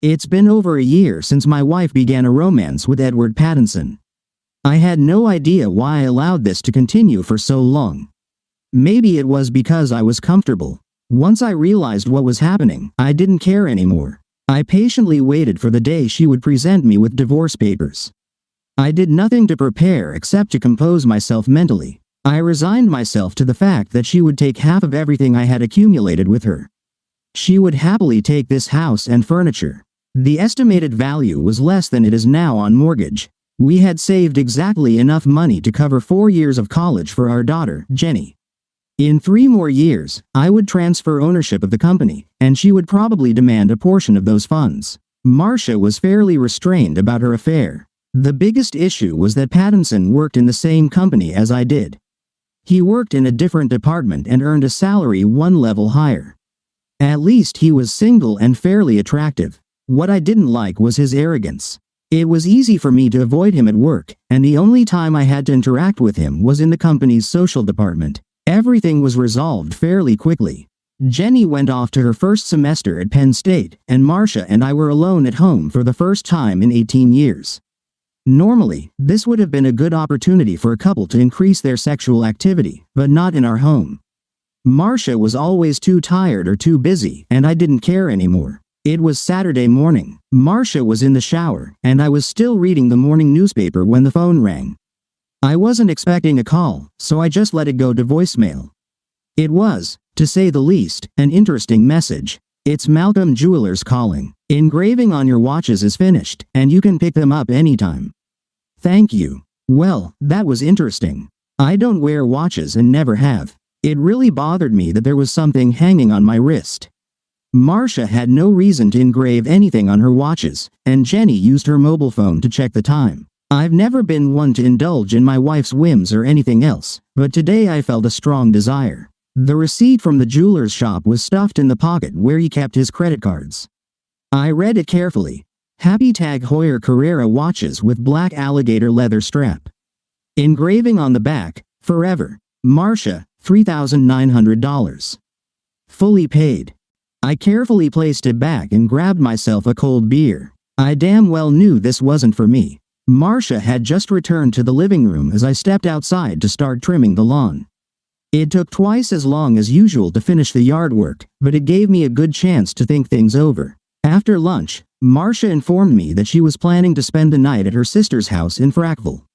It's been over a year since my wife began a romance with Edward Pattinson. I had no idea why I allowed this to continue for so long. Maybe it was because I was comfortable. Once I realized what was happening, I didn't care anymore. I patiently waited for the day she would present me with divorce papers. I did nothing to prepare except to compose myself mentally. I resigned myself to the fact that she would take half of everything I had accumulated with her. She would happily take this house and furniture. The estimated value was less than it is now on mortgage. We had saved exactly enough money to cover 4 years of college for our daughter, Jenny. In 3 more years, I would transfer ownership of the company, and she would probably demand a portion of those funds. Marcia was fairly restrained about her affair. The biggest issue was that Pattinson worked in the same company as I did. He worked in a different department and earned a salary 1 level higher. At least he was single and fairly attractive. What I didn't like was his arrogance. It was easy for me to avoid him at work, and the only time I had to interact with him was in the company's social department. Everything was resolved fairly quickly. Jenny went off to her first semester at Penn State, and Marcia and I were alone at home for the first time in 18 years. Normally, this would have been a good opportunity for a couple to increase their sexual activity, but not in our home. Marcia was always too tired or too busy, and I didn't care anymore. It was Saturday morning. Marcia was in the shower, and I was still reading the morning newspaper when the phone rang. I wasn't expecting a call, so I just let it go to voicemail. It was, to say the least, an interesting message. "It's Malcolm Jewelers calling. Engraving on your watches is finished, and you can pick them up anytime. Thank you." Well, that was interesting. I don't wear watches and never have. It really bothered me that there was something hanging on my wrist. Marcia had no reason to engrave anything on her watches, and Jenny used her mobile phone to check the time. I've never been one to indulge in my wife's whims or anything else, but today I felt a strong desire. The receipt from the jeweler's shop was stuffed in the pocket where he kept his credit cards. I read it carefully. Happy Tag Heuer Carrera watches with black alligator leather strap. Engraving on the back, "Forever. Marcia, $3,900. Fully paid." I carefully placed it back and grabbed myself a cold beer. I damn well knew this wasn't for me. Marcia had just returned to the living room as I stepped outside to start trimming the lawn. It took twice as long as usual to finish the yard work, but it gave me a good chance to think things over. After lunch, Marcia informed me that she was planning to spend the night at her sister's house in Frackville.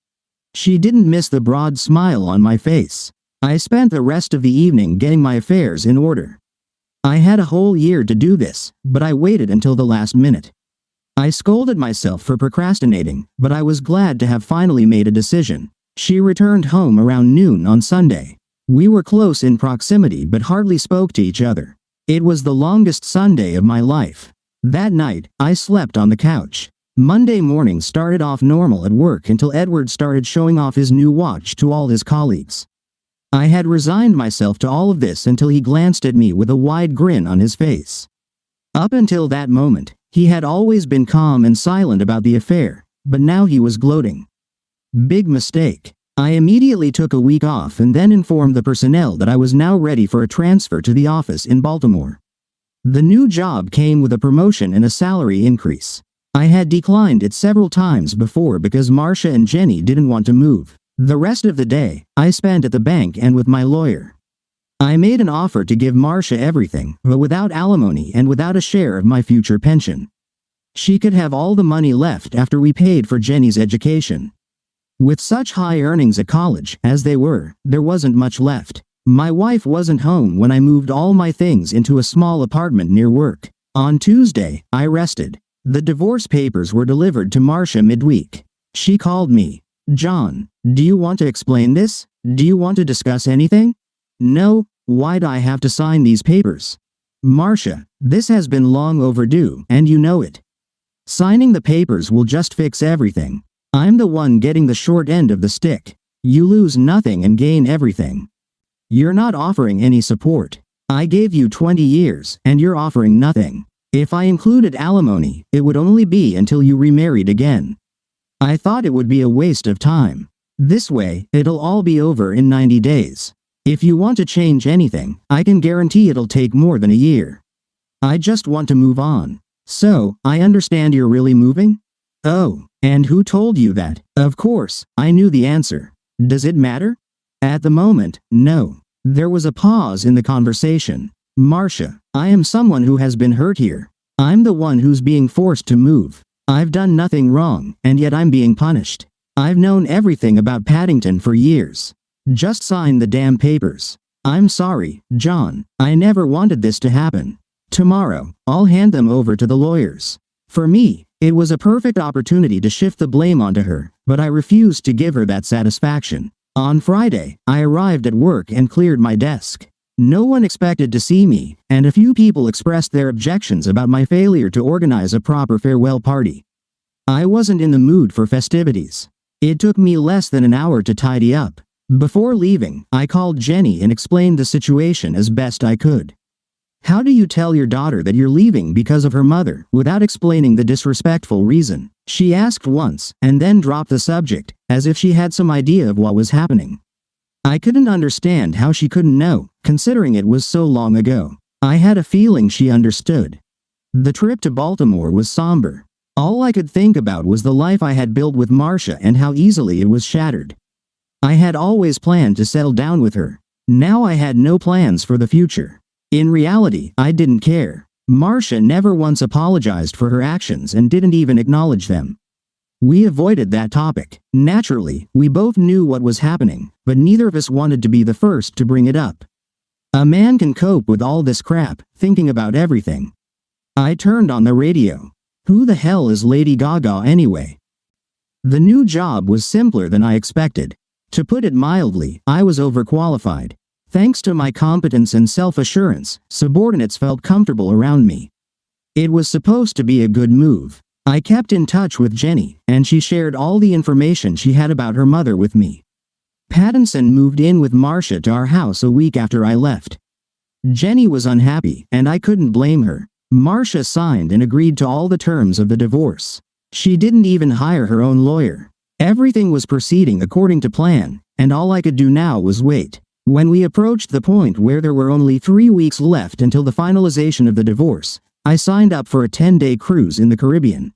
She didn't miss the broad smile on my face. I spent the rest of the evening getting my affairs in order. I had a whole year to do this, but I waited until the last minute. I scolded myself for procrastinating, but I was glad to have finally made a decision. She returned home around noon on Sunday. We were close in proximity but hardly spoke to each other. It was the longest Sunday of my life. That night, I slept on the couch. Monday morning started off normal at work until Edward started showing off his new watch to all his colleagues. I had resigned myself to all of this until he glanced at me with a wide grin on his face. Up until that moment, he had always been calm and silent about the affair, but now he was gloating. Big mistake. I immediately took a week off and then informed the personnel that I was now ready for a transfer to the office in Baltimore. The new job came with a promotion and a salary increase. I had declined it several times before because Marcia and Jenny didn't want to move. The rest of the day, I spent at the bank and with my lawyer. I made an offer to give Marcia everything, but without alimony and without a share of my future pension. She could have all the money left after we paid for Jenny's education. With such high earnings at college, as they were, there wasn't much left. My wife wasn't home when I moved all my things into a small apartment near work. On Tuesday, I rested. The divorce papers were delivered to Marcia midweek. She called me. "John, do you want to explain this? Do you want to discuss anything?" "No, why'd I have to sign these papers?" "Marcia, this has been long overdue, and you know it. Signing the papers will just fix everything. I'm the one getting the short end of the stick. You lose nothing and gain everything. You're not offering any support. I gave you 20 years, and you're offering nothing. If I included alimony, it would only be until you remarried again. I thought it would be a waste of time. This way, it'll all be over in 90 days. If you want to change anything, I can guarantee it'll take more than a year. I just want to move on. So, I understand you're really moving? Oh, and who told you that? Of course, I knew the answer. Does it matter? At the moment, no. There was a pause in the conversation. Marcia, I am someone who has been hurt here. I'm the one who's being forced to move. I've done nothing wrong, and yet I'm being punished. I've known everything about Paddington for years. Just sign the damn papers. I'm sorry, John. I never wanted this to happen. Tomorrow, I'll hand them over to the lawyers. For me, it was a perfect opportunity to shift the blame onto her, but I refused to give her that satisfaction. On Friday, I arrived at work and cleared my desk. No one expected to see me, and a few people expressed their objections about my failure to organize a proper farewell party. I wasn't in the mood for festivities. It took me less than an hour to tidy up. Before leaving, I called Jenny and explained the situation as best I could. How do you tell your daughter that you're leaving because of her mother without explaining the disrespectful reason? She asked once, and then dropped the subject, as if she had some idea of what was happening. I couldn't understand how she couldn't know, considering it was so long ago. I had a feeling she understood. The trip to Baltimore was somber. All I could think about was the life I had built with Marcia and how easily it was shattered. I had always planned to settle down with her. Now I had no plans for the future. In reality, I didn't care. Marcia never once apologized for her actions and didn't even acknowledge them. We avoided that topic. Naturally, we both knew what was happening, but neither of us wanted to be the first to bring it up. A man can cope with all this crap, thinking about everything. I turned on the radio. Who the hell is Lady Gaga anyway? The new job was simpler than I expected. To put it mildly, I was overqualified. Thanks to my competence and self-assurance, subordinates felt comfortable around me. It was supposed to be a good move. I kept in touch with Jenny, and she shared all the information she had about her mother with me. Paddington moved in with Marcia to our house a week after I left. Jenny was unhappy, and I couldn't blame her. Marcia signed and agreed to all the terms of the divorce. She didn't even hire her own lawyer. Everything was proceeding according to plan, and all I could do now was wait. When we approached the point where there were only 3 weeks left until the finalization of the divorce, I signed up for a 10-day cruise in the Caribbean.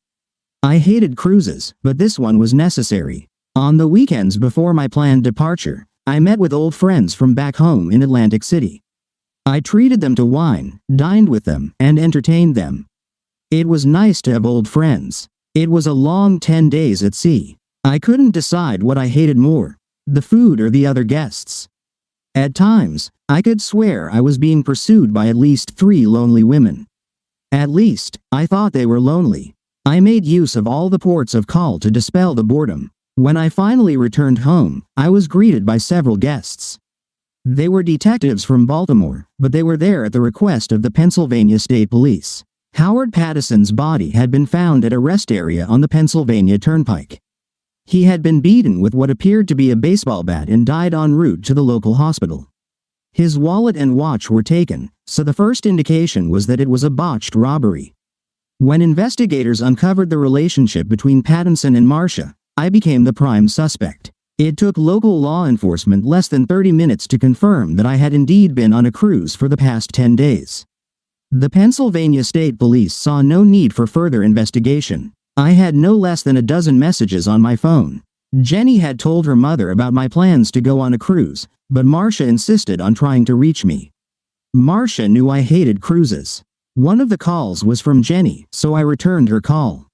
I hated cruises, but this one was necessary. On the weekends before my planned departure, I met with old friends from back home in Atlantic City. I treated them to wine, dined with them, and entertained them. It was nice to have old friends. It was a long 10 days at sea. I couldn't decide what I hated more, the food or the other guests. At times, I could swear I was being pursued by at least 3 lonely women. At least, I thought they were lonely. I made use of all the ports of call to dispel the boredom. When I finally returned home, I was greeted by several guests. They were detectives from Baltimore, but they were there at the request of the Pennsylvania State Police. Howard Paddison's body had been found at a rest area on the Pennsylvania Turnpike. He had been beaten with what appeared to be a baseball bat and died en route to the local hospital. His wallet and watch were taken, so the first indication was that it was a botched robbery. When investigators uncovered the relationship between Paddington and Marcia, I became the prime suspect. It took local law enforcement less than 30 minutes to confirm that I had indeed been on a cruise for the past 10 days. The Pennsylvania State Police saw no need for further investigation. I had no less than a dozen messages on my phone. Jenny had told her mother about my plans to go on a cruise, but Marcia insisted on trying to reach me. Marcia knew I hated cruises. One of the calls was from Jenny, so I returned her call.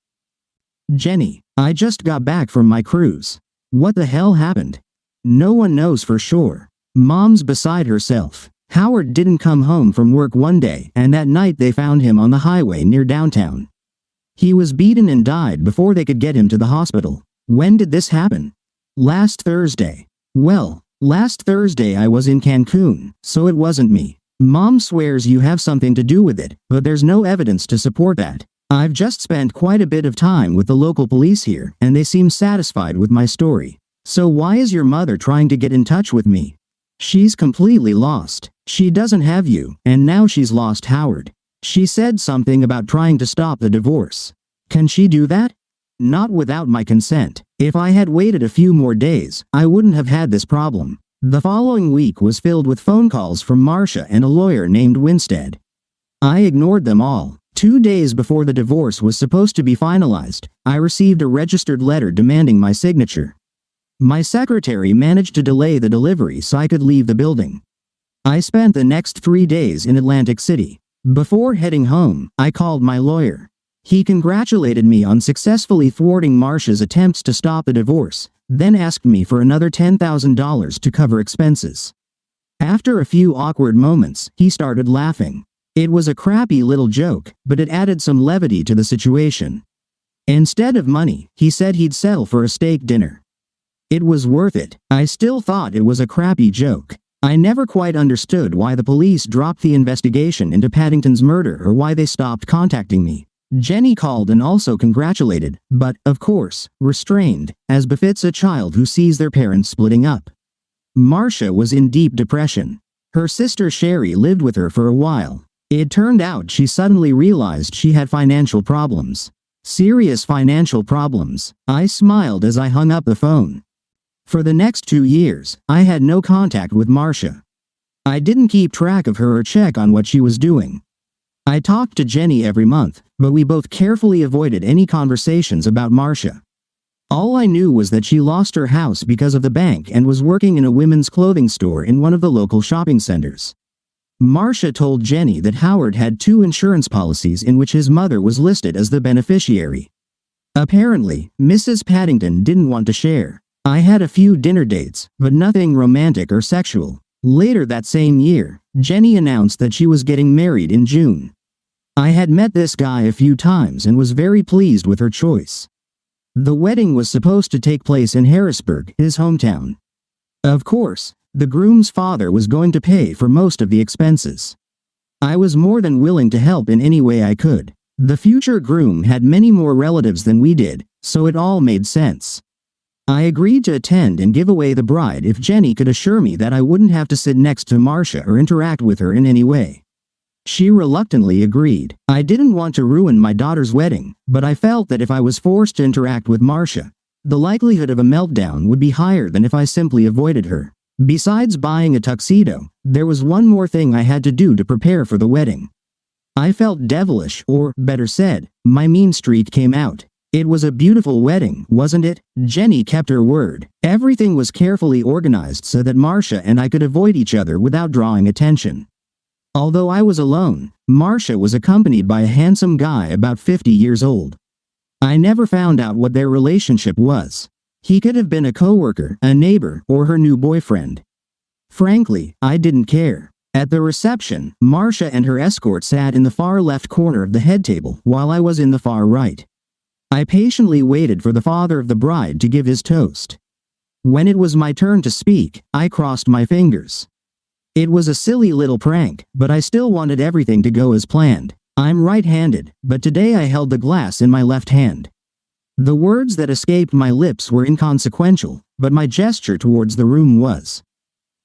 Jenny, I just got back from my cruise. What the hell happened? No one knows for sure. Mom's beside herself. Howard didn't come home from work one day, and that night they found him on the highway near downtown. He was beaten and died before they could get him to the hospital. When did this happen? Last Thursday. Well, last Thursday I was in Cancun, so it wasn't me. Mom swears you have something to do with it, but there's no evidence to support that. I've just spent quite a bit of time with the local police here, and they seem satisfied with my story. So why is your mother trying to get in touch with me? She's completely lost. She doesn't have you, and now she's lost Howard. She said something about trying to stop the divorce. Can she do that? Not without my consent. If I had waited a few more days, I wouldn't have had this problem. The following week was filled with phone calls from Marcia and a lawyer named Winstead. I ignored them all, 2 days before the divorce was supposed to be finalized, I received a registered letter demanding my signature. My secretary managed to delay the delivery so I could leave the building. I spent the next 3 days in Atlantic City. Before heading home, I called my lawyer. He congratulated me on successfully thwarting Marcia's attempts to stop the divorce, then asked me for another $10,000 to cover expenses. After a few awkward moments, he started laughing. It was a crappy little joke, but it added some levity to the situation. Instead of money, he said he'd settle for a steak dinner. It was worth it. I still thought it was a crappy joke. I never quite understood why the police dropped the investigation into Paddington's murder or why they stopped contacting me. Jenny called and also congratulated, but, of course, restrained, as befits a child who sees their parents splitting up. Marcia was in deep depression. Her sister Sherry lived with her for a while. It turned out she suddenly realized she had financial problems. Serious financial problems. I smiled as I hung up the phone. For the next 2 years, I had no contact with Marcia. I didn't keep track of her or check on what she was doing. I talked to Jenny every month, but we both carefully avoided any conversations about Marcia. All I knew was that she lost her house because of the bank and was working in a women's clothing store in one of the local shopping centers. Marcia told Jenny that Howard had 2 insurance policies in which his mother was listed as the beneficiary. Apparently, Mrs. Paddington didn't want to share. I had a few dinner dates, but nothing romantic or sexual. Later that same year, Jenny announced that she was getting married in June. I had met this guy a few times and was very pleased with her choice. The wedding was supposed to take place in Harrisburg, his hometown. Of course, the groom's father was going to pay for most of the expenses. I was more than willing to help in any way I could. The future groom had many more relatives than we did, so it all made sense. I agreed to attend and give away the bride if Jenny could assure me that I wouldn't have to sit next to Marcia or interact with her in any way. She reluctantly agreed. I didn't want to ruin my daughter's wedding, but I felt that if I was forced to interact with Marcia, the likelihood of a meltdown would be higher than if I simply avoided her. Besides buying a tuxedo, there was one more thing I had to do to prepare for the wedding. I felt devilish, or, better said, my mean streak came out. It was a beautiful wedding, wasn't it? Jenny kept her word. Everything was carefully organized so that Marcia and I could avoid each other without drawing attention. Although I was alone, Marcia was accompanied by a handsome guy about 50 years old. I never found out what their relationship was. He could have been a coworker, a neighbor, or her new boyfriend. Frankly, I didn't care. At the reception, Marcia and her escort sat in the far left corner of the head table while I was in the far right. I patiently waited for the father of the bride to give his toast. When it was my turn to speak, I crossed my fingers. It was a silly little prank, but I still wanted everything to go as planned. I'm right-handed, but today I held the glass in my left hand. The words that escaped my lips were inconsequential, but my gesture towards the room was.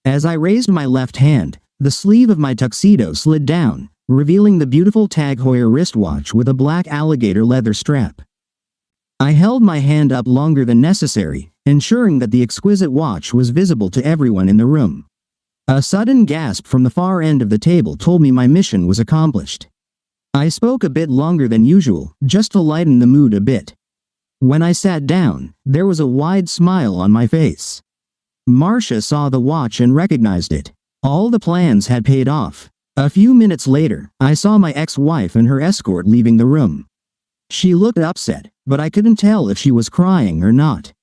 As I raised my left hand, the sleeve of my tuxedo slid down, revealing the beautiful Tag Heuer wristwatch with a black alligator leather strap. I held my hand up longer than necessary, ensuring that the exquisite watch was visible to everyone in the room. A sudden gasp from the far end of the table told me my mission was accomplished. I spoke a bit longer than usual, just to lighten the mood a bit. When I sat down, there was a wide smile on my face. Marcia saw the watch and recognized it. All the plans had paid off. A few minutes later, I saw my ex-wife and her escort leaving the room. She looked upset, but I couldn't tell if she was crying or not.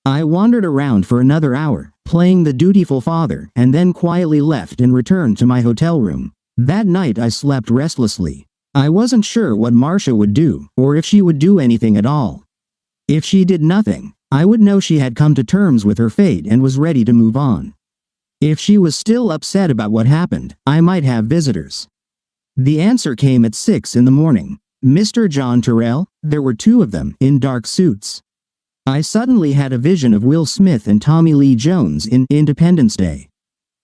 I wandered around for another hour, playing the dutiful father, and then quietly left and returned to my hotel room. That night I slept restlessly. I wasn't sure what Marcia would do, or if she would do anything at all. If she did nothing, I would know she had come to terms with her fate and was ready to move on. If she was still upset about what happened, I might have visitors. The answer came at 6 in the morning. Mr. John Terrell, there were 2 of them, in dark suits. I suddenly had a vision of Will Smith and Tommy Lee Jones in Independence Day.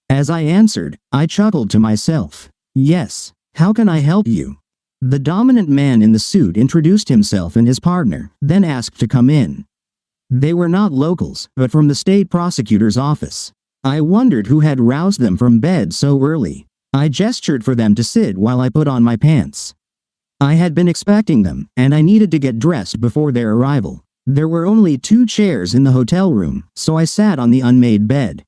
As I answered, I chuckled to myself. Yes, how can I help you? The dominant man in the suit introduced himself and his partner, then asked to come in. They were not locals, but from the state prosecutor's office. I wondered who had roused them from bed so early. I gestured for them to sit while I put on my pants. I had been expecting them, and I needed to get dressed before their arrival. There were only 2 chairs in the hotel room, so I sat on the unmade bed.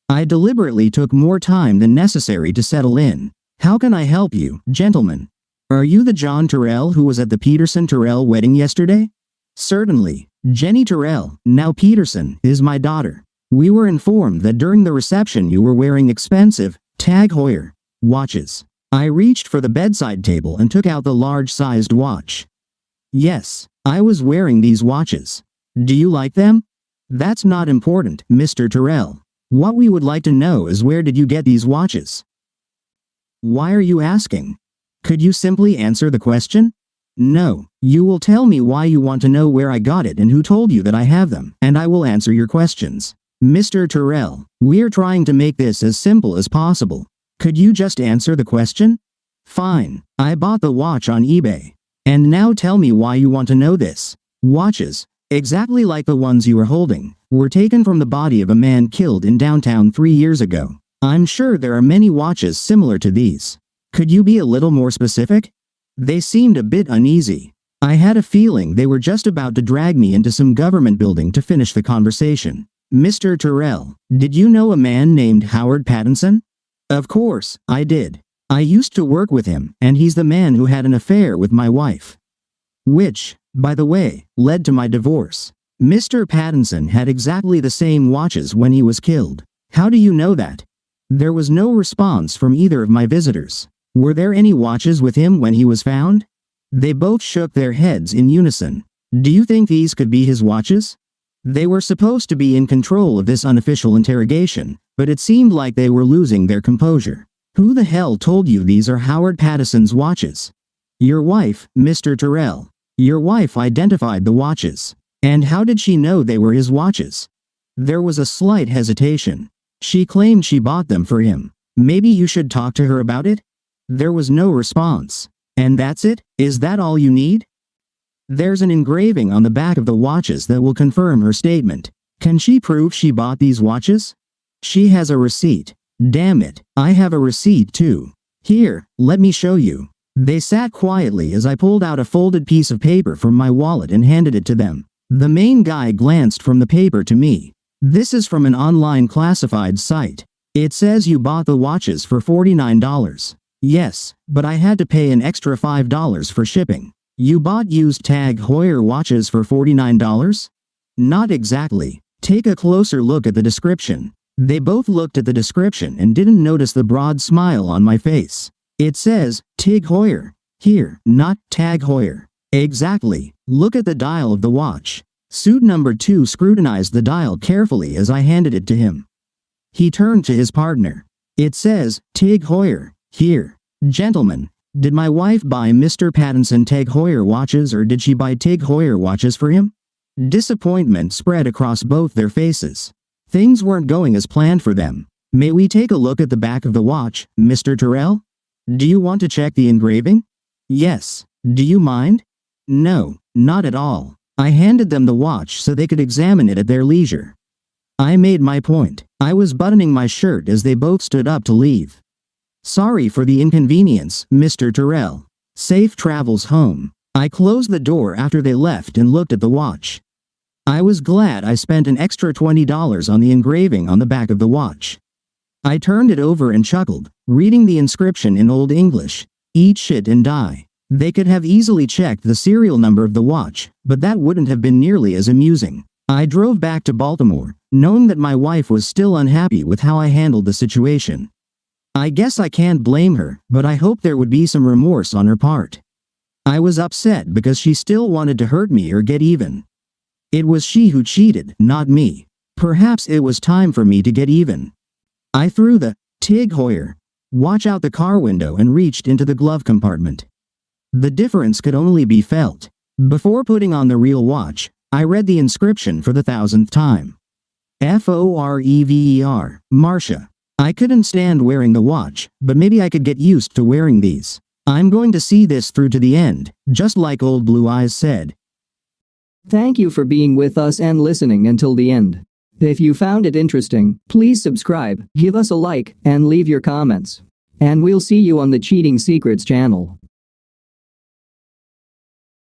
I deliberately took more time than necessary to settle in. How can I help you, gentlemen? Are you the John Terrell who was at the Peterson-Terrell wedding yesterday? Certainly. Jenny Terrell, now Peterson, is my daughter. We were informed that during the reception you were wearing expensive, Tag Heuer watches. I reached for the bedside table and took out the large-sized watch. Yes, I was wearing these watches. Do you like them? That's not important, Mr. Terrell. What we would like to know is where did you get these watches? Why are you asking? Could you simply answer the question? No, you will tell me why you want to know where I got it and who told you that I have them, and I will answer your questions. Mr. Terrell, we're trying to make this as simple as possible. Could you just answer the question? Fine, I bought the watch on eBay. And now tell me why you want to know this. Watches, exactly like the ones you are holding, were taken from the body of a man killed in downtown 3 years ago. I'm sure there are many watches similar to these. Could you be a little more specific? They seemed a bit uneasy. I had a feeling they were just about to drag me into some government building to finish the conversation. Mr. Terrell, did you know a man named Howard Pattinson? Of course, I did. I used to work with him, and he's the man who had an affair with my wife. Which, by the way, led to my divorce. Mr. Pattinson had exactly the same watches when he was killed. How do you know that? There was no response from either of my visitors. Were there any watches with him when he was found? They both shook their heads in unison. Do you think these could be his watches? They were supposed to be in control of this unofficial interrogation, but it seemed like they were losing their composure. Who the hell told you these are Howard Pattinson's watches? Your wife, Mr. Terrell. Your wife identified the watches. And how did she know they were his watches? There was a slight hesitation. She claimed she bought them for him. Maybe you should talk to her about it? There was no response. And that's it? Is that all you need? There's an engraving on the back of the watches that will confirm her statement. Can she prove she bought these watches? She has a receipt. Damn it, I have a receipt too. Here, let me show you. They sat quietly as I pulled out a folded piece of paper from my wallet and handed it to them. The main guy glanced from the paper to me. This is from an online classified site. It says you bought the watches for $49. Yes, but I had to pay an extra $5 for shipping. You bought used Tag Heuer watches for $49? Not exactly. Take a closer look at the description. They both looked at the description and didn't notice the broad smile on my face. It says, Tig Heuer. Here, not Tag Heuer. Exactly. Look at the dial of the watch. Suit number 2 scrutinized the dial carefully as I handed it to him. He turned to his partner. It says, Tig Heuer. Here. Gentlemen, did my wife buy Mr. Pattinson Tag Heuer watches or did she buy Tig Heuer watches for him? Disappointment spread across both their faces. Things weren't going as planned for them. May we take a look at the back of the watch, Mr. Terrell? Do you want to check the engraving? Yes. Do you mind? No, not at all. I handed them the watch so they could examine it at their leisure. I made my point. I was buttoning my shirt as they both stood up to leave. Sorry for the inconvenience, Mr. Terrell. Safe travels home. I closed the door after they left and looked at the watch. I was glad I spent an extra $20 on the engraving on the back of the watch. I turned it over and chuckled, reading the inscription in Old English. Eat shit and die. They could have easily checked the serial number of the watch, but that wouldn't have been nearly as amusing. I drove back to Baltimore, knowing that my wife was still unhappy with how I handled the situation. I guess I can't blame her, but I hoped there would be some remorse on her part. I was upset because she still wanted to hurt me or get even. It was she who cheated, not me. Perhaps it was time for me to get even. I threw the Tig Heuer watch out the car window and reached into the glove compartment. The difference could only be felt. Before putting on the real watch, I read the inscription for the 1000th time. Forever, Marcia. I couldn't stand wearing the watch, but maybe I could get used to wearing these. I'm going to see this through to the end, just like old Blue Eyes said. Thank you for being with us and listening until the end. If you found it interesting, please subscribe, give us a like, and leave your comments. And we'll see you on the Cheating Secrets channel.